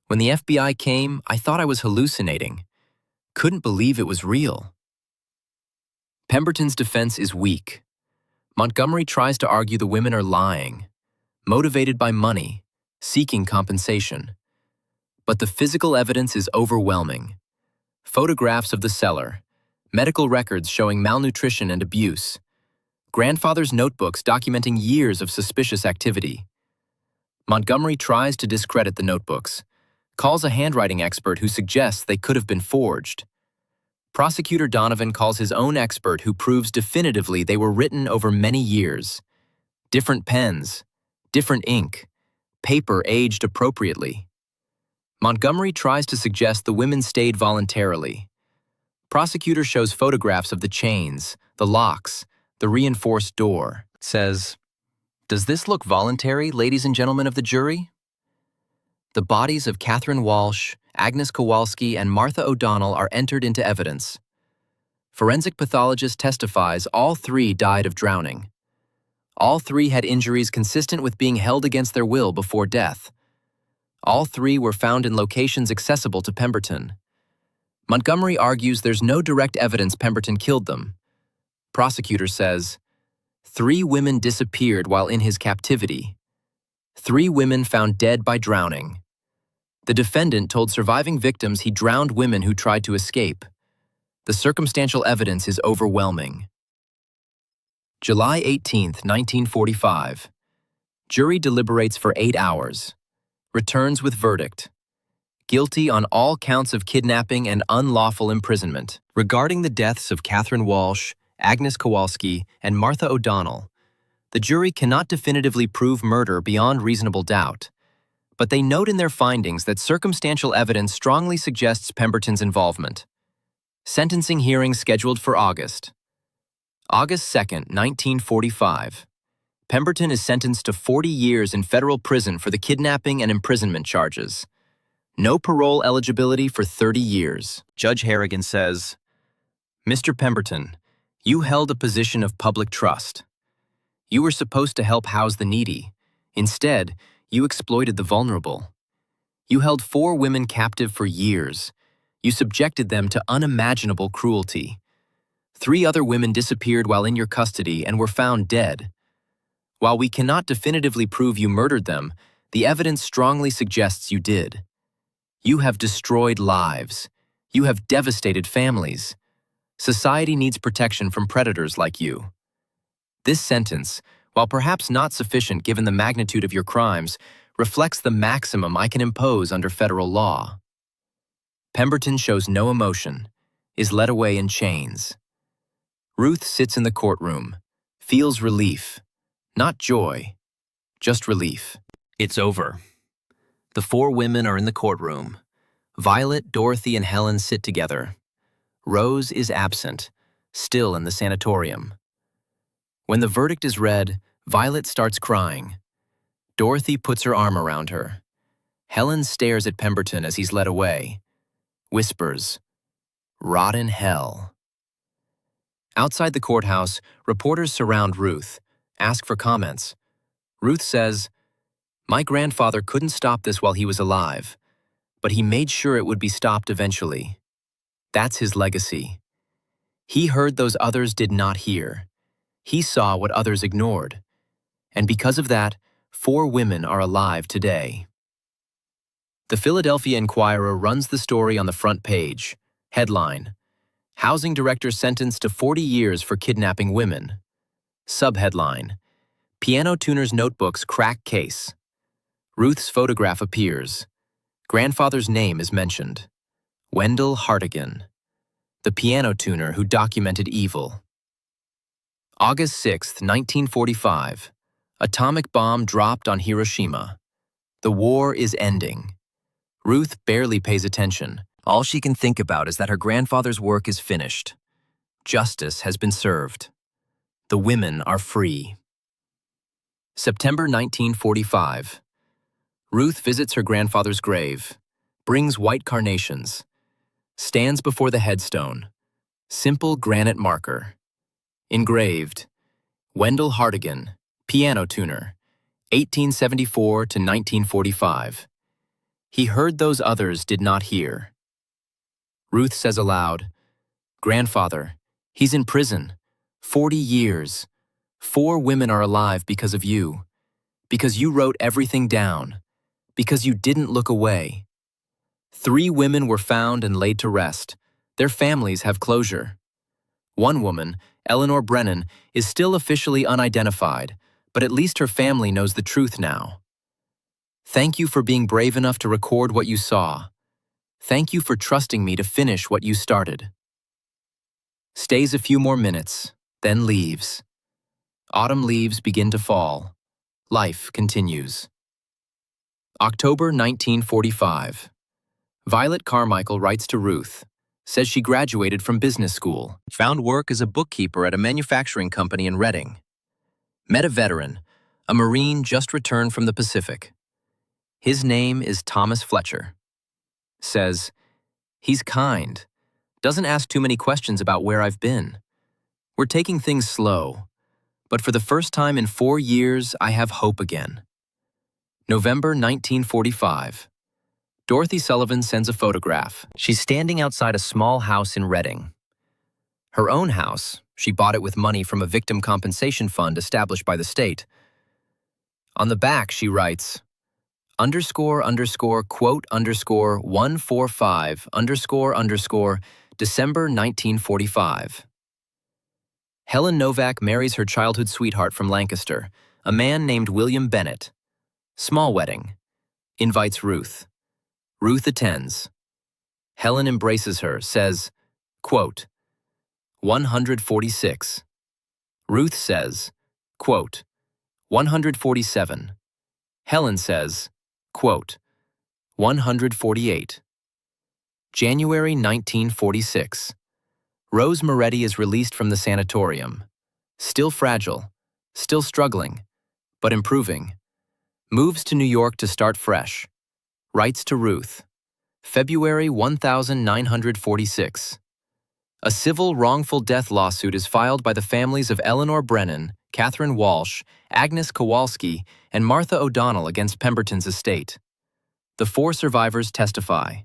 When the FBI came, I thought I was hallucinating. Couldn't believe it was real." Pemberton's defense is weak. Montgomery tries to argue the women are lying, motivated by money, seeking compensation. But the physical evidence is overwhelming. Photographs of the cellar, medical records showing malnutrition and abuse, grandfather's notebooks documenting years of suspicious activity. Montgomery tries to discredit the notebooks, calls a handwriting expert who suggests they could have been forged. Prosecutor Donovan calls his own expert who proves definitively they were written over many years. Different pens, different ink, paper aged appropriately. Montgomery tries to suggest the women stayed voluntarily. Prosecutor shows photographs of the chains, the locks, the reinforced door. Says, "Does this look voluntary, ladies and gentlemen of the jury?" The bodies of Catherine Walsh, Agnes Kowalski, and Martha O'Donnell are entered into evidence. Forensic pathologist testifies all 3 died of drowning. All 3 had injuries consistent with being held against their will before death. All 3 were found in locations accessible to Pemberton. Montgomery argues there's no direct evidence Pemberton killed them. Prosecutor says, 3 women disappeared while in his captivity. 3 women found dead by drowning. The defendant told surviving victims he drowned women who tried to escape. The circumstantial evidence is overwhelming. July 18, 1945. Jury deliberates for 8 hours. Returns with verdict. Guilty on all counts of kidnapping and unlawful imprisonment. Regarding the deaths of Catherine Walsh, Agnes Kowalski, and Martha O'Donnell, the jury cannot definitively prove murder beyond reasonable doubt, but they note in their findings that circumstantial evidence strongly suggests Pemberton's involvement. Sentencing hearing scheduled for August. August 2, 1945. Pemberton is sentenced to 40 years in federal prison for the kidnapping and imprisonment charges. No parole eligibility for 30 years. Judge Hartigan says, "Mr. Pemberton, you held a position of public trust. You were supposed to help house the needy. Instead, you exploited the vulnerable. You held 4 women captive for years. You subjected them to unimaginable cruelty. 3 other women disappeared while in your custody and were found dead. While we cannot definitively prove you murdered them, the evidence strongly suggests you did. You have destroyed lives. You have devastated families. Society needs protection from predators like you. This sentence, while perhaps not sufficient given the magnitude of your crimes, reflects the maximum I can impose under federal law. Pemberton shows no emotion, is led away in chains. Ruth sits in the courtroom, feels relief, not joy, just relief. It's over. The four women are in the courtroom. Violet, Dorothy, and Helen sit together. Rose is absent, still in the sanatorium. When the verdict is read, Violet starts crying. Dorothy puts her arm around her. Helen stares at Pemberton as he's led away. Whispers, "Rot in hell." Outside the courthouse, reporters surround Ruth, ask for comments. Ruth says, "My grandfather couldn't stop this while he was alive, but he made sure it would be stopped eventually. That's his legacy. He heard those others did not hear. He saw what others ignored. And because of that, 4 women are alive today." The Philadelphia Inquirer runs the story on the front page. Headline: Housing Director sentenced to 40 years for kidnapping women. Subheadline: Piano tuner's notebooks crack case. Ruth's photograph appears. Grandfather's name is mentioned. Wendell Hartigan, the piano tuner who documented evil. August 6, 1945. Atomic bomb dropped on Hiroshima. The war is ending. Ruth barely pays attention. All she can think about is that her grandfather's work is finished. Justice has been served. The women are free. September 1945. Ruth visits her grandfather's grave, brings white carnations, stands before the headstone. Simple granite marker. Engraved, Wendell Hartigan, piano tuner, 1874 to 1945. He heard those others did not hear. Ruth says aloud, "Grandfather, he's in prison. 40 years. 4 women are alive because of you. Because you wrote everything down. Because you didn't look away. 3 women were found and laid to rest. Their families have closure. One woman, Eleanor Brennan, is still officially unidentified, but at least her family knows the truth now. Thank you for being brave enough to record what you saw. Thank you for trusting me to finish what you started." Stays a few more minutes, then leaves. Autumn leaves begin to fall. Life continues. October 1945. Violet Carmichael writes to Ruth, says she graduated from business school, found work as a bookkeeper at a manufacturing company in Reading. Met a veteran, a Marine just returned from the Pacific. His name is Thomas Fletcher. Says, "He's kind, doesn't ask too many questions about where I've been. We're taking things slow, but for the first time in 4 years, I have hope again." November 1945. Dorothy Sullivan sends a photograph. She's standing outside a small house in Reading. Her own house, she bought it with money from a victim compensation fund established by the state. On the back, she writes, __quote _145 December 1945. Helen Novak marries her childhood sweetheart from Lancaster, a man named William Bennett. Small wedding. Invites Ruth. Ruth attends. Helen embraces her, says, quote, 146. Ruth says, quote, 147. Helen says, quote, 148. January 1946. Rose Moretti is released from the sanatorium. Still fragile, still struggling, but improving. Moves to New York to start fresh. Writes to Ruth. February 1946. A civil wrongful death lawsuit is filed by the families of Eleanor Brennan, Catherine Walsh, Agnes Kowalski, and Martha O'Donnell against Pemberton's estate. The 4 survivors testify.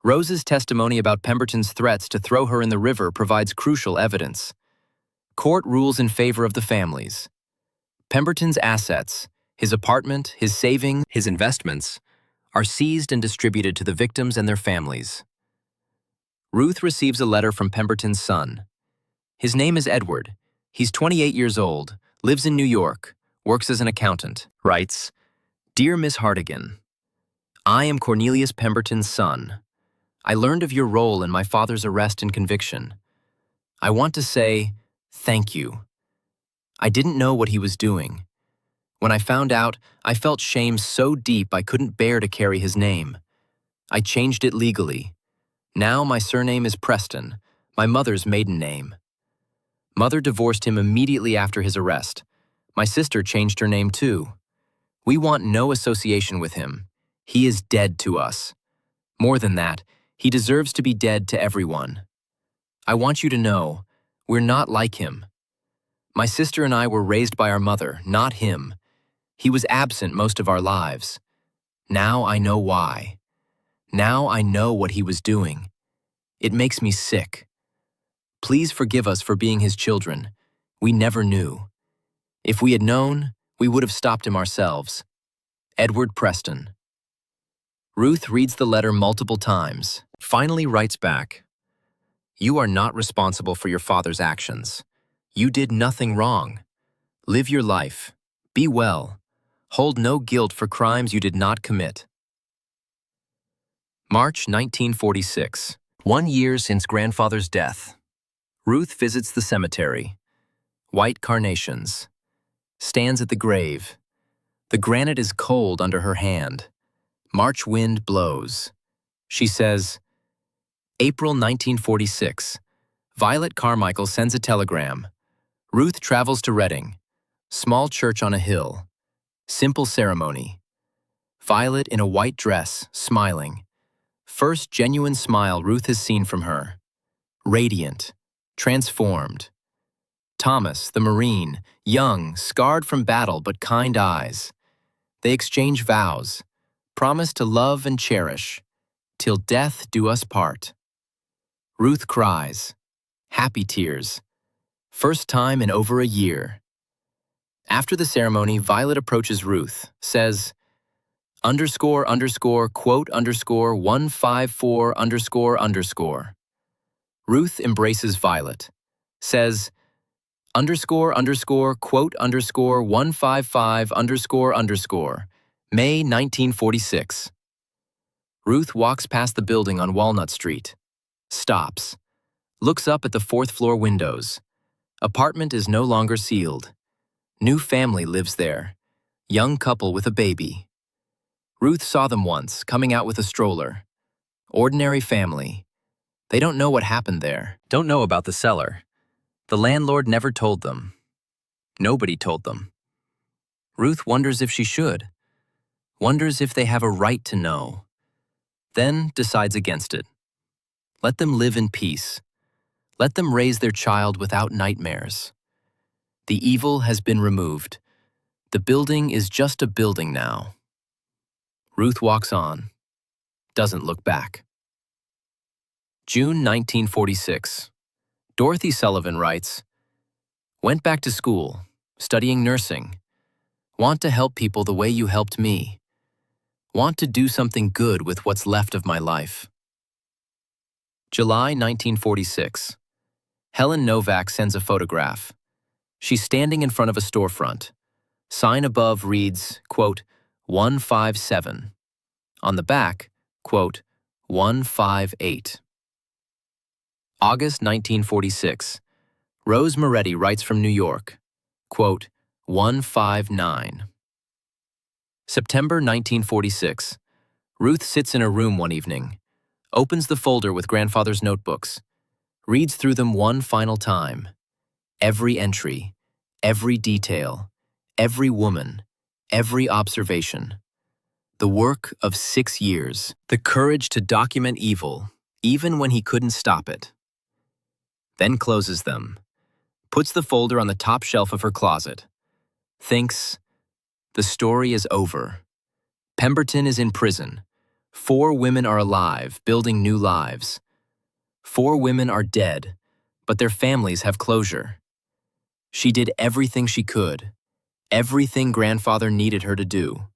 Rose's testimony about Pemberton's threats to throw her in the river provides crucial evidence. Court rules in favor of the families. Pemberton's assets, his apartment, his savings, his investments, are seized and distributed to the victims and their families. Ruth receives a letter from Pemberton's son. His name is Edward. He's 28 years old, lives in New York, works as an accountant. Writes, "Dear Miss Hartigan, I am Cornelius Pemberton's son. I learned of your role in my father's arrest and conviction. I want to say thank you. I didn't know what he was doing. When I found out, I felt shame so deep I couldn't bear to carry his name. I changed it legally. Now my surname is Preston, my mother's maiden name. Mother divorced him immediately after his arrest. My sister changed her name too. We want no association with him. He is dead to us. More than that, he deserves to be dead to everyone. I want you to know, we're not like him. My sister and I were raised by our mother, not him. He was absent most of our lives. Now I know why. Now I know what he was doing. It makes me sick. Please forgive us for being his children. We never knew. If we had known, we would have stopped him ourselves. Edward Preston." Ruth reads the letter multiple times, finally writes back, "You are not responsible for your father's actions. You did nothing wrong. Live your life. Be well. Hold no guilt for crimes you did not commit." March 1946, 1 year since grandfather's death. Ruth visits the cemetery. White carnations. Stands at the grave. The granite is cold under her hand. March wind blows. She says, April 1946. Violet Carmichael sends a telegram. Ruth travels to Reading. Small church on a hill. Simple ceremony. Violet in a white dress, smiling. First genuine smile Ruth has seen from her. Radiant. Transformed. Thomas, the Marine, young, scarred from battle but kind eyes. They exchange vows, promise to love and cherish, till death do us part. Ruth cries, happy tears, first time in over a year. After the ceremony, Violet approaches Ruth, says, __quote _ 154 __. Ruth embraces Violet, says, __quote _ 155 __, May 1946. Ruth walks past the building on Walnut Street, stops, looks up at the fourth-floor windows. Apartment is no longer sealed. New family lives there, young couple with a baby. Ruth saw them once, coming out with a stroller. Ordinary family. They don't know what happened there, don't know about the cellar. The landlord never told them. Nobody told them. Ruth wonders if she should. Wonders if they have a right to know. Then decides against it. Let them live in peace. Let them raise their child without nightmares. The evil has been removed. The building is just a building now. Ruth walks on. Doesn't look back. June 1946. Dorothy Sullivan writes, "Went back to school, studying nursing. Want to help people the way you helped me. Want to do something good with what's left of my life." July 1946. Helen Novak sends a photograph. She's standing in front of a storefront. Sign above reads, quote, 157. On the back, quote, 158. August 1946. Rose Moretti writes from New York, quote, 159. September 1946. Ruth sits in her room one evening, opens the folder with grandfather's notebooks, reads through them one final time. Every entry, every detail, every woman, every observation. The work of 6 years, the courage to document evil, even when he couldn't stop it. Then closes them, puts the folder on the top shelf of her closet, thinks, the story is over. Pemberton is in prison. 4 women are alive, building new lives. 4 women are dead, but their families have closure. She did everything she could, everything grandfather needed her to do.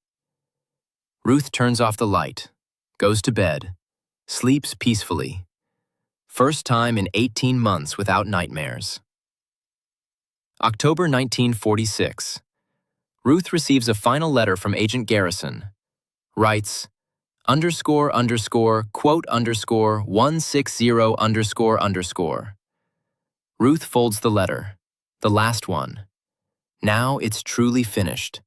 Ruth turns off the light, goes to bed, sleeps peacefully. First time in 18 months without nightmares. October 1946. Ruth receives a final letter from Agent Garrison. Writes, quote 160 __. Ruth folds the letter, the last one. Now it's truly finished.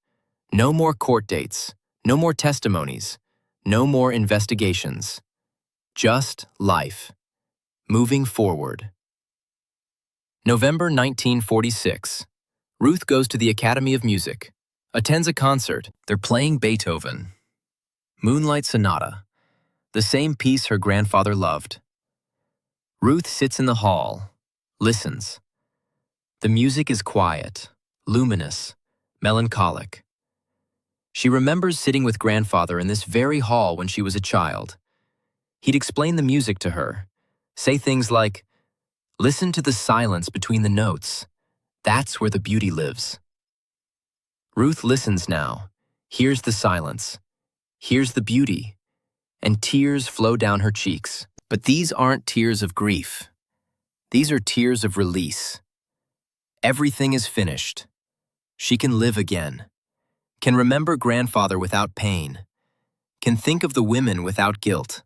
No more court dates, no more testimonies, no more investigations. Just life. Moving forward. November 1946. Ruth goes to the Academy of Music, attends a concert. They're playing Beethoven. Moonlight Sonata, the same piece her grandfather loved. Ruth sits in the hall, listens. The music is quiet, luminous, melancholic. She remembers sitting with grandfather in this very hall when she was a child. He'd explain the music to her, say things like, "Listen to the silence between the notes. That's where the beauty lives." Ruth listens now, hears the silence, hears the beauty, and tears flow down her cheeks. But these aren't tears of grief. These are tears of release. Everything is finished. She can live again, can remember grandfather without pain, can think of the women without guilt.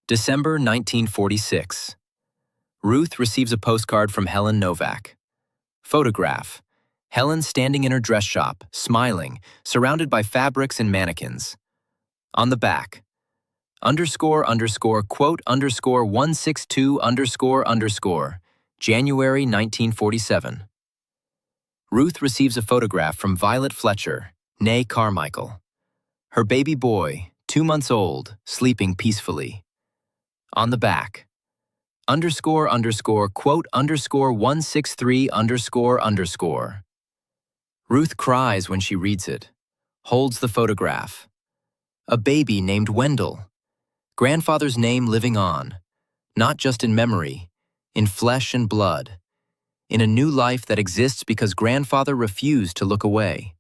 December 1946. Ruth receives a postcard from Helen Novak. Photograph. Helen standing in her dress shop, smiling, surrounded by fabrics and mannequins. On the back, quote 162 January 1947. Ruth receives a photograph from Violet Fletcher, née Carmichael. Her baby boy, 2 months old, sleeping peacefully. On the back, quote 163 __. Ruth cries when she reads it, holds the photograph. A baby named Wendell. Grandfather's name living on, not just in memory, in flesh and blood, in a new life that exists because grandfather refused to look away.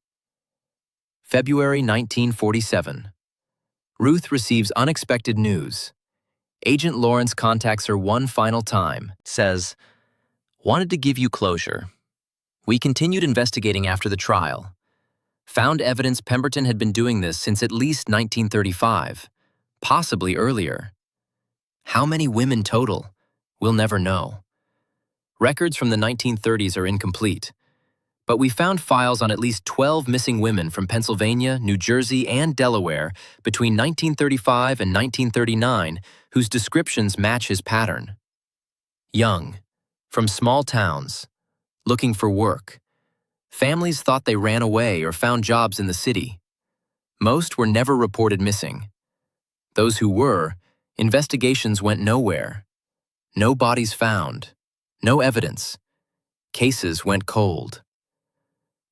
February 1947. Ruth receives unexpected news. Agent Lawrence contacts her one final time, says, "Wanted to give you closure. We continued investigating after the trial. Found evidence Pemberton had been doing this since at least 1935, possibly earlier. How many women total? We'll never know. Records from the 1930s are incomplete, but we found files on at least 12 missing women from Pennsylvania, New Jersey, and Delaware between 1935 and 1939 whose descriptions match his pattern. Young, from small towns, looking for work. Families thought they ran away or found jobs in the city. Most were never reported missing. Those who were, investigations went nowhere. No bodies found. No evidence. Cases went cold.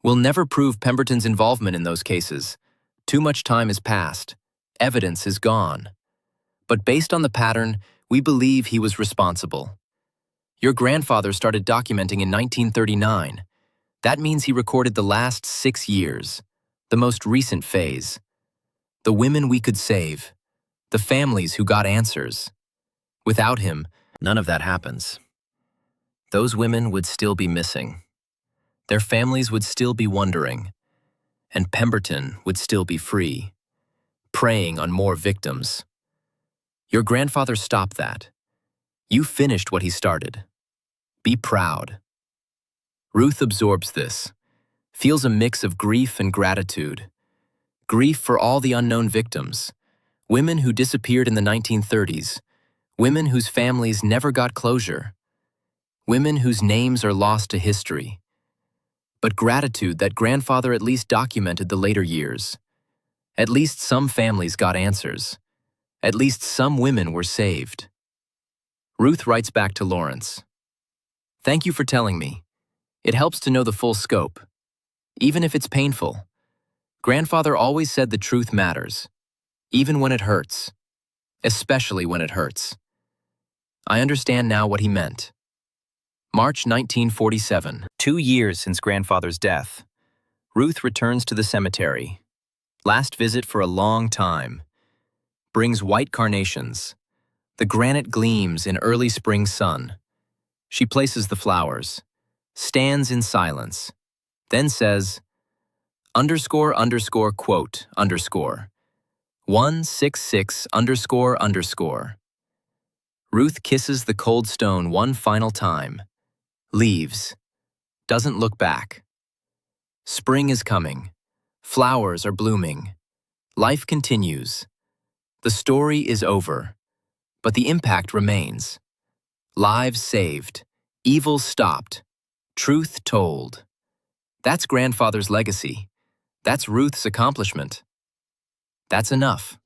We'll never prove Pemberton's involvement in those cases. Too much time has passed. Evidence is gone. But based on the pattern, we believe he was responsible. Your grandfather started documenting in 1939. That means he recorded the last 6 years, the most recent phase. The women we could save, the families who got answers. Without him, none of that happens. Those women would still be missing. Their families would still be wondering, and Pemberton would still be free, preying on more victims. Your grandfather stopped that. You finished what he started. Be proud." Ruth absorbs this, feels a mix of grief and gratitude. Grief for all the unknown victims, women who disappeared in the 1930s, women whose families never got closure, women whose names are lost to history. But gratitude that grandfather at least documented the later years. At least some families got answers. At least some women were saved. Ruth writes back to Lawrence, "Thank you for telling me. It helps to know the full scope, even if it's painful. Grandfather always said the truth matters, even when it hurts, especially when it hurts. I understand now what he meant." March 1947, 2 years since grandfather's death. Ruth returns to the cemetery. Last visit for a long time. Brings white carnations. The granite gleams in early spring sun. She places the flowers, stands in silence, then says, underscore underscore quote underscore 166 underscore underscore. Ruth kisses the cold stone one final time, leaves, doesn't look back. Spring is coming. Flowers are blooming. Life continues. The story is over, but the impact remains. Lives saved, evil stopped, truth told. That's grandfather's legacy. That's Ruth's accomplishment. That's enough.